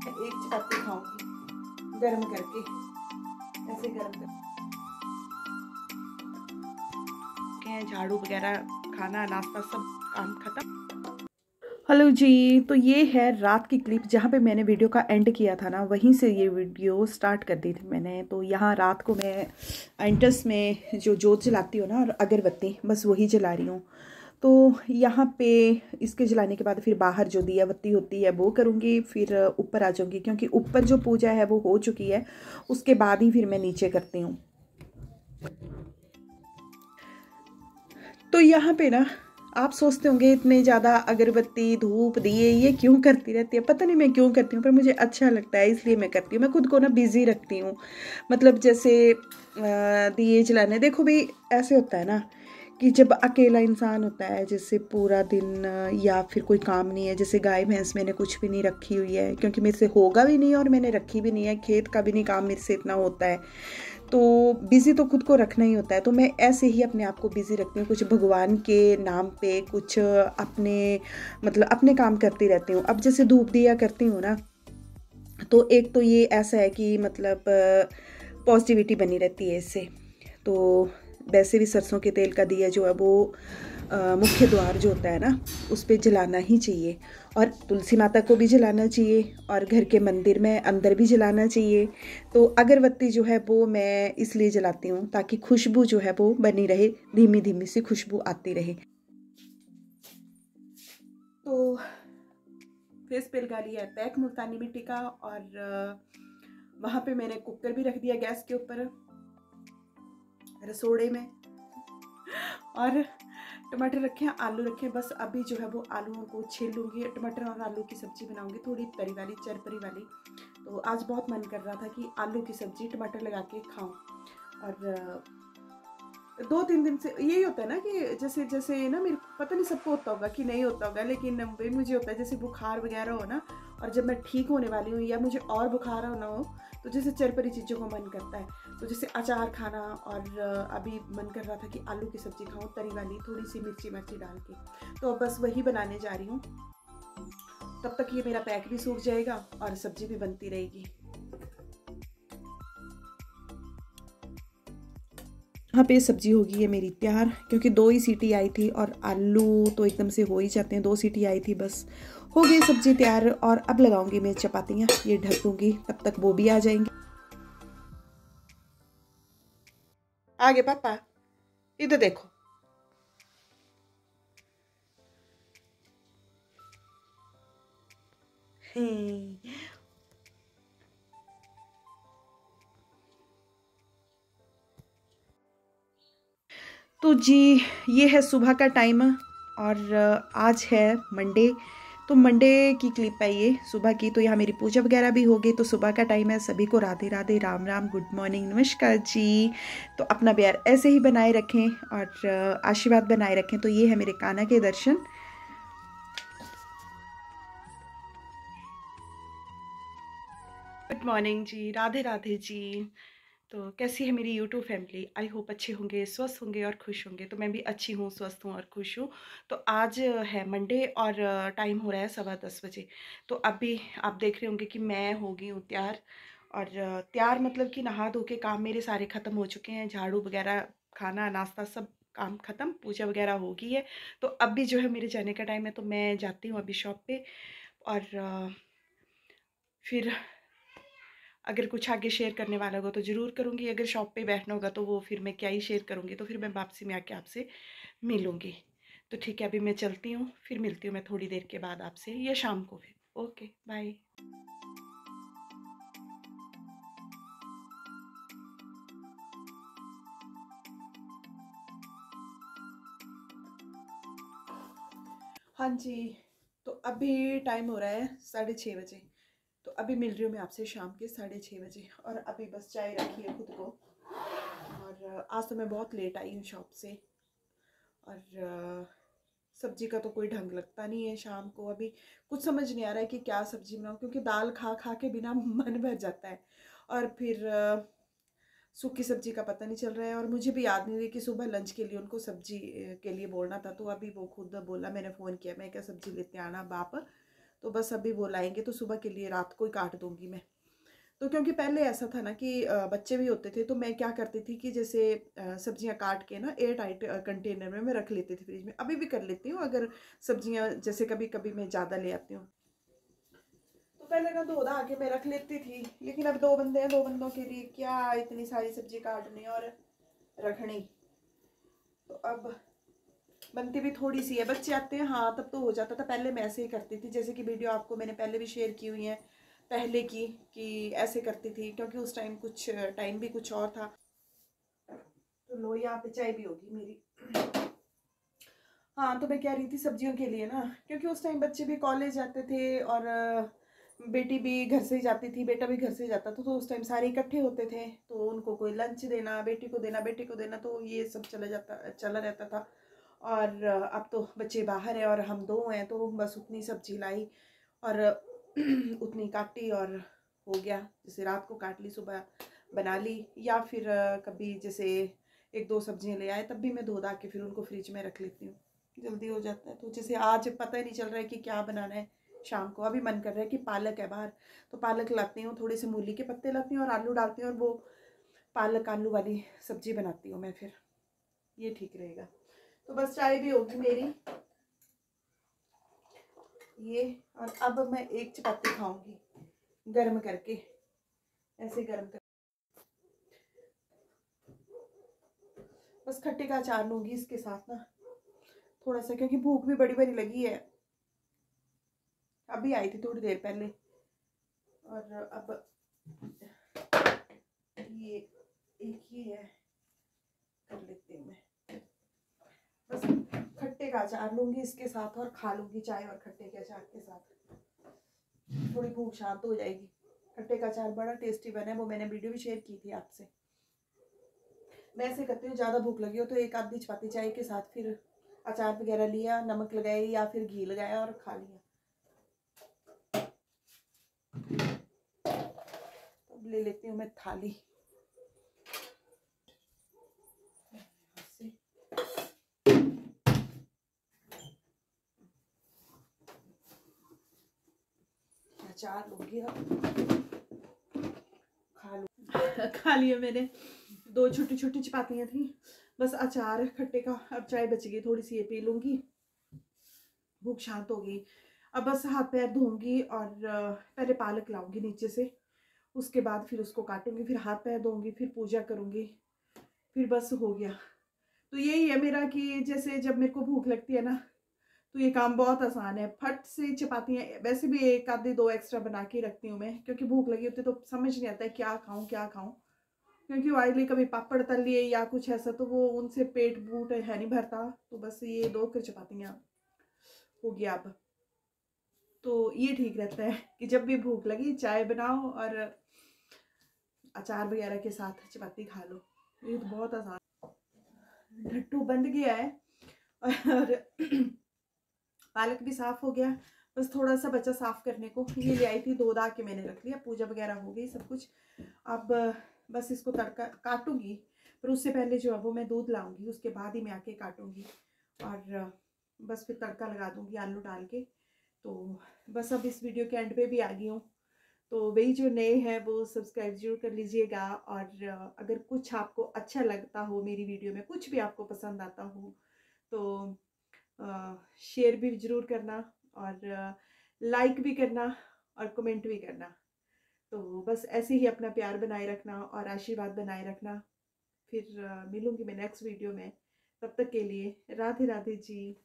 एक चपाती खाऊंगी गर्म करके, ऐसे गर्म करके झाड़ू वगैरह, खाना नाश्ता सब काम खत्म। हेलो जी, तो ये है रात की क्लिप जहाँ पे मैंने वीडियो का एंड किया था ना, वहीं से ये वीडियो स्टार्ट कर दी थी मैंने। तो यहाँ रात को मैं एंटस में जो जोत जलाती हूँ ना, और अगरबत्ती, बस वही जला रही हूँ। तो यहाँ पे इसके जलाने के बाद फिर बाहर जो दिया बत्ती होती है वो करूँगी, फिर ऊपर आ जाऊँगी क्योंकि ऊपर जो पूजा है वो हो चुकी है, उसके बाद ही फिर मैं नीचे करती हूँ। तो यहाँ पे ना आप सोचते होंगे इतने ज़्यादा अगरबत्ती धूप दिए ये क्यों करती रहती है। पता नहीं मैं क्यों करती हूँ, पर मुझे अच्छा लगता है इसलिए मैं करती हूँ। मैं खुद को ना बिज़ी रखती हूँ। मतलब जैसे दिए जलाने, देखो भाई ऐसे होता है ना कि जब अकेला इंसान होता है, जैसे पूरा दिन या फिर कोई काम नहीं है, जैसे गाय भैंस मैंने कुछ भी नहीं रखी हुई है क्योंकि मेरे से होगा भी नहीं और मैंने रखी भी नहीं है, खेत का भी नहीं काम मेरे से इतना होता है, तो बिज़ी तो खुद को रखना ही होता है। तो मैं ऐसे ही अपने आप को बिज़ी रखती हूँ, कुछ भगवान के नाम पे, कुछ अपने मतलब अपने काम करती रहती हूँ। अब जैसे धूप दिया करती हूँ ना, तो एक तो ये ऐसा है कि मतलब पॉजिटिविटी बनी रहती है इससे। तो वैसे भी सरसों के तेल का दिया जो है वो मुख्य द्वार जो होता है ना, उस पर जलाना ही चाहिए, और तुलसी माता को भी जलाना चाहिए, और घर के मंदिर में अंदर भी जलाना चाहिए। तो अगरबत्ती जो है वो मैं इसलिए जलाती हूँ ताकि खुशबू जो है वो बनी रहे, धीमी धीमी सी खुशबू आती रहे। तो फेस पे लगा लिया है पैक मुल्तानी मिट्टी का, और वहाँ पे मैंने कुकर भी रख दिया गैस के ऊपर रसोड़े में, और टमाटर रखे हैं, आलू रखे हैं। बस अभी जो है वो आलूओं को छील लूँगी, टमाटर और आलू की सब्ज़ी बनाऊँगी, थोड़ी तरी वाली, चरपरी वाली। तो आज बहुत मन कर रहा था कि आलू की सब्ज़ी टमाटर लगा के खाऊं। और 2-3 दिन से यही होता है ना कि जैसे जैसे ना, मेरे पता नहीं सबको होता होगा कि नहीं होता होगा, लेकिन भाई मुझे होता है जैसे बुखार वगैरह हो ना, और जब मैं ठीक होने वाली हूँ या मुझे और बुखार हो ना हो, तो जैसे चरपरी चीज़ों को मन करता है। तो जैसे अचार खाना, और अभी मन कर रहा था कि आलू की सब्ज़ी खाऊं तरी वाली, थोड़ी सी मिर्ची मिर्ची डाल के। तो बस वही बनाने जा रही हूँ। तब तक ये मेरा पैक भी सूख जाएगा और सब्ज़ी भी बनती रहेगी। यहाँ पे सब्जी होगी है मेरी तैयार, क्योंकि 2 ही सीटी आई थी, और आलू तो एकदम से हो ही जाते हैं, 2 सीटी आई थी, बस हो गई सब्जी तैयार। और अब लगाऊंगी मैं चपातियाँ, ये ढक दूंगी, तब तक वो भी आ जाएंगे। आगे पापा, इधर देखो। तो जी, ये है सुबह का टाइम, और आज है मंडे। तो मंडे की क्लिप है ये सुबह की। तो यहाँ मेरी पूजा वगैरह भी हो गई, तो सुबह का टाइम है। सभी को राधे राधे, राम राम, गुड मॉर्निंग, नमस्कार जी। तो अपना प्यार ऐसे ही बनाए रखें और आशीर्वाद बनाए रखें। तो ये है मेरे कान्हा के दर्शन। गुड मॉर्निंग जी, राधे राधे जी। तो कैसी है मेरी यूट्यूब फैमिली? आई होप अच्छे होंगे, स्वस्थ होंगे और खुश होंगे। तो मैं भी अच्छी हूँ, स्वस्थ हूँ और खुश हूँ। तो आज है मंडे, और टाइम हो रहा है 10:15 बजे। तो अभी आप देख रहे होंगे कि मैं हो गई हूँ तैयार। और तैयार मतलब कि नहा धो के काम मेरे सारे ख़त्म हो चुके हैं, झाड़ू वगैरह, खाना नाश्ता सब काम ख़त्म, पूजा वगैरह हो गई है। तो अभी जो है मेरे जाने का टाइम है, तो मैं जाती हूँ अभी शॉप पे। और फिर अगर कुछ आगे शेयर करने वाला होगा तो ज़रूर करूँगी। अगर शॉप पे बैठना होगा तो वो फिर मैं क्या ही शेयर करूँगी। तो फिर मैं वापसी में आके आपसे मिलूँगी। तो ठीक है, अभी मैं चलती हूँ, फिर मिलती हूँ मैं थोड़ी देर के बाद आपसे, या शाम को फिर। Okay, bye. हाँ जी, तो अभी टाइम हो रहा है 6:30 बजे। तो अभी मिल रही हूँ मैं आपसे शाम के 6:30 बजे। और अभी बस चाय रखी है खुद को। और आज तो मैं बहुत लेट आई हूँ शॉप से। और सब्जी का तो कोई ढंग लगता नहीं है शाम को। अभी कुछ समझ नहीं आ रहा है कि क्या सब्जी बनाऊँ, क्योंकि दाल खा खा के बिना मन भर जाता है। और फिर सूखी सब्जी का पता नहीं चल रहा है, और मुझे भी याद नहीं रही कि सुबह लंच के लिए उनको सब्जी के लिए बोलना था। तो अभी वो खुद बोला, मैंने फ़ोन किया, मैं क्या सब्जी लेते आना बाप, तो बस अभी वो लाएंगे तो सुबह के लिए रात को ही काट दूंगी मैं। तो क्योंकि पहले ऐसा था ना कि बच्चे भी होते थे, तो मैं क्या करती थी कि जैसे सब्जियां काट के ना एयर टाइट कंटेनर में मैं रख लेती थी फ्रिज में। अभी भी कर लेती हूँ अगर सब्जियां जैसे कभी कभी मैं ज़्यादा ले आती हूँ, तो पहले ना धो धा के मैं रख लेती थी। लेकिन अब 2 बंदे हैं, 2 बंदों के लिए क्या इतनी सारी सब्जी काटनी और रखनी, तो अब बनती भी थोड़ी सी है। बच्चे आते हैं हाँ तब तो हो जाता था, पहले मैं ऐसे ही करती थी, जैसे कि वीडियो आपको मैंने पहले भी शेयर की हुई है पहले की, कि ऐसे करती थी क्योंकि उस टाइम कुछ टाइम भी कुछ और था। तो लो यहाँ पे चाय भी होगी मेरी। हाँ तो मैं कह रही थी सब्जियों के लिए ना, क्योंकि उस टाइम बच्चे भी कॉलेज जाते थे और बेटी भी घर से ही जाती थी, बेटा भी घर से ही जाता था, तो उस टाइम सारे इकट्ठे होते थे, तो उनको कोई लंच देना, बेटी को देना, बेटे को देना, तो ये सब चला रहता था। और अब तो बच्चे बाहर हैं और हम 2 हैं, तो बस उतनी सब्जी लाई और उतनी काटी और हो गया। जैसे रात को काट ली, सुबह बना ली, या फिर कभी जैसे 1-2 सब्जियां ले आए तब भी मैं धो धा के फिर उनको फ्रिज में रख लेती हूँ, जल्दी हो जाता है। तो जैसे आज पता ही नहीं चल रहा है कि क्या बनाना है शाम को। अभी मन कर रहा है कि पालक है बाहर, तो पालक लाती हूँ, थोड़े से मूली के पत्ते लाती हूँ और आलू डालती हूँ और वो पालक आलू वाली सब्जी बनाती हूँ मैं, फिर ये ठीक रहेगा। तो बस चाय भी होगी मेरी ये, और अब मैं एक चपाती खाऊंगी गर्म करके, ऐसे गर्म कर, बस खट्टे का अचार लूंगी इसके साथ ना थोड़ा सा, क्योंकि भूख भी बड़ी बड़ी लगी है। अभी आई थी थोड़ी देर पहले, और अब ये एक ही है, कर लेती हूँ मैं। बस खट्टे का अचार लूंगी इसके साथ और खा लूंगी चाय और खट्टे के अचार के साथ, थोड़ी भूख शांत हो जाएगी। खट्टे का अचार बड़ा टेस्टी बना है, वो मैंने वीडियो भी शेयर की थी आपसे। मैं ऐसे करती हूँ, ज़्यादा भूख लगी हो तो एक आधी चपाती चाय के साथ फिर अचार वगैरह लिया, नमक लगाई या फिर घी लगाया और खा लिया। अब ले लेती हूँ मैं थाली। अचार लूंगी अब, खा लूँ। खा लिया मैंने, 2 छोटी छोटी चपातियाँ थी, बस अचार खट्टे का। अब चाय बच गई थोड़ी सी, ये पी लूँगी, भूख शांत हो गई। अब बस हाथ पैर धोऊंगी और पहले पालक लाऊंगी नीचे से, उसके बाद फिर उसको काटूंगी, फिर हाथ पैर धोऊंगी, फिर पूजा करूंगी, फिर बस हो गया। तो यही है मेरा कि जैसे जब मेरे को भूख लगती है ना, तो ये काम बहुत आसान है, फट से चपातियाँ। वैसे भी एक आधे 2 एक्स्ट्रा बना के रखती हूँ मैं, क्योंकि भूख लगी होती है तो समझ नहीं आता है क्या खाऊं क्या खाऊं, क्योंकि ऑयली कभी पापड़ तल लिए या कुछ ऐसा, तो वो उनसे पेट बूट है नहीं भरता। तो बस ये 2 चपातियाँ हो गया अब। तो ये ठीक रहता है कि जब भी भूख लगी चाय बनाओ और अचार वगैरह के साथ चपाती खा लो, ये तो बहुत आसान। ढट्टू बंद गया है और पालक भी साफ हो गया, बस थोड़ा सा बचा साफ करने को। ये ले आई थी, धो धा के मैंने रख लिया, पूजा वगैरह हो गई सब कुछ। अब बस इसको तड़का काटूंगी, पर उससे पहले जो है वो मैं दूध लाऊंगी, उसके बाद ही मैं आके काटूंगी और बस फिर तड़का लगा दूंगी आलू डाल के। तो बस अब इस वीडियो के एंड पे भी आ गई हूँ, तो वही जो नए हैं वो सब्सक्राइब जरूर कर लीजिएगा। और अगर कुछ आपको अच्छा लगता हो मेरी वीडियो में, कुछ भी आपको पसंद आता हो, तो शेयर भी ज़रूर करना और लाइक भी करना और कमेंट भी करना। तो बस ऐसे ही अपना प्यार बनाए रखना और आशीर्वाद बनाए रखना। फिर मिलूंगी मैं नेक्स्ट वीडियो में, तब तक के लिए राधे राधे जी।